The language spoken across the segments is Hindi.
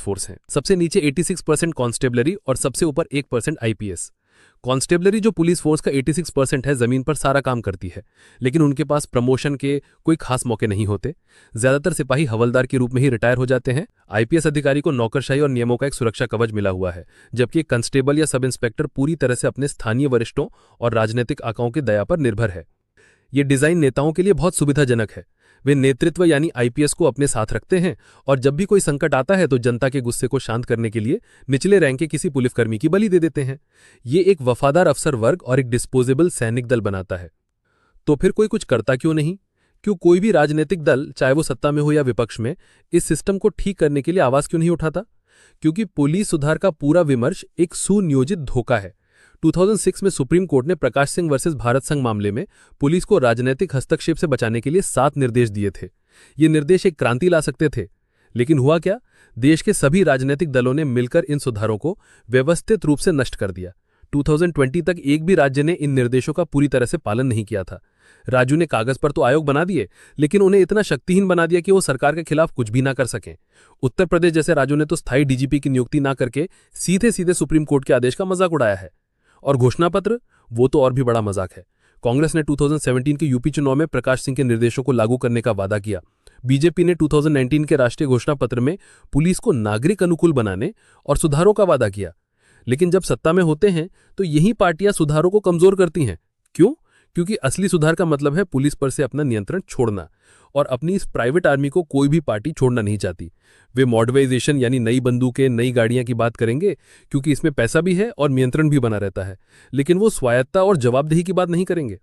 फोर्स हैं। सबसे नीचे 86% कांस्टेबलरी और सबसे ऊपर 1% आईपीएस। कांस्टेबलरी जो पुलिस फोर्स का 86% है, जमीन पर सारा काम करती है, लेकिन उनके पास प्रमोशन के कोई खास मौके नहीं होते। ज्यादातर सिपाही हवलदार के रूप में ही रिटायर हो जाते हैं। आईपीएस अधिकारी को नौकरशाही और नियमों का एक सुरक्षा कवच मिला हुआ है, जबकि एक कांस्टेबल या सब इंस्पेक्टर पूरी तरह से अपने स्थानीय वरिष्ठों और राजनीतिक आकाओं की दया पर निर्भर है। ये डिजाइन नेताओं के लिए बहुत सुविधाजनक है। वे नेतृत्व यानी आईपीएस को अपने साथ रखते हैं और जब भी कोई संकट आता है तो जनता के गुस्से को शांत करने के लिए निचले रैंक के किसी पुलिसकर्मी की बलि दे देते हैं। ये एक वफादार अफसर वर्ग और एक डिस्पोजेबल सैनिक दल बनाता है। तो फिर कोई कुछ करता क्यों नहीं? क्यों कोई भी राजनीतिक दल, चाहे वो सत्ता में हो या विपक्ष में, इस सिस्टम को ठीक करने के लिए आवाज क्यों नहीं उठाता? क्योंकि पुलिस सुधार का पूरा विमर्श एक सुनियोजित धोखा है। 2006 में सुप्रीम कोर्ट ने प्रकाश सिंह वर्सेस भारत संघ मामले में पुलिस को राजनीतिक हस्तक्षेप से बचाने के लिए 7 निर्देश दिए थे। ये निर्देश एक क्रांति ला सकते थे, लेकिन हुआ क्या? देश के सभी राजनीतिक दलों ने मिलकर इन सुधारों को व्यवस्थित रूप से नष्ट कर दिया। 2020 तक एक भी राज्य ने इन निर्देशों का पूरी तरह से पालन नहीं किया था। राज्यों ने कागज पर तो आयोग बना दिए, लेकिन उन्हें इतना शक्तिहीन बना दिया कि वो सरकार के खिलाफ कुछ भी ना कर सकें। उत्तर प्रदेश जैसे राज्यों ने तो स्थायी डीजीपी की नियुक्ति ना करके सीधे सीधे सुप्रीम कोर्ट के आदेश का मजाक उड़ाया है। और घोषणा पत्र, वो तो और भी बड़ा मजाक है। कांग्रेस ने 2017 के यूपी चुनाव में प्रकाश सिंह के निर्देशों को लागू करने का वादा किया। बीजेपी ने 2019 के राष्ट्रीय घोषणा पत्र में पुलिस को नागरिक अनुकूल बनाने और सुधारों का वादा किया। लेकिन जब सत्ता में होते हैं तो यही पार्टियां सुधारों को कमजोर करती हैं। क्यों? क्योंकि असली सुधार का मतलब है पुलिस पर से अपना नियंत्रण छोड़ना, और अपनी इस प्राइवेट आर्मी को कोई भी पार्टी छोड़ना नहीं चाहती। वे मॉडर्नाइजेशन यानी नई बंदूकें, नई गाड़ियां की बात करेंगे, क्योंकि इसमें पैसा भी है और नियंत्रण भी बना रहता है, लेकिन वो स्वायत्ता और जवाबदेही की बात नहीं करेंगे।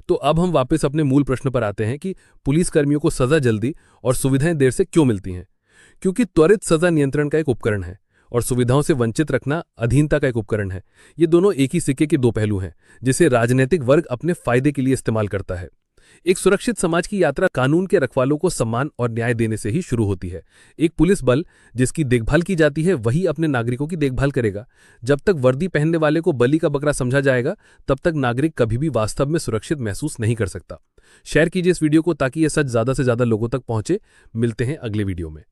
तो अब हम वापस अपने मूल प्रश्न पर आते हैं कि पुलिसकर्मियों को सजा जल्दी और सुविधाएं देर से क्यों मिलती हैं? क्योंकि त्वरित सजा नियंत्रण का एक उपकरण है और सुविधाओं से वंचित रखना अधीनता का एक उपकरण है। ये दोनों एक ही सिक्के के दो पहलू हैं, जिसे राजनीतिक वर्ग अपने फायदे के लिए इस्तेमाल करता है। एक सुरक्षित समाज की यात्रा कानून के रखवालों को सम्मान और न्याय देने से ही शुरू होती है। एक पुलिस बल जिसकी देखभाल की जाती है, वही अपने नागरिकों की देखभाल करेगा। जब तक वर्दी पहनने वाले को बलि का बकरा समझा जाएगा, तब तक नागरिक कभी भी वास्तव में सुरक्षित महसूस नहीं कर सकता। शेयर कीजिए इस वीडियो को ताकि यह सच ज्यादा से ज्यादा लोगों तक पहुंचे। मिलते हैं अगले वीडियो में।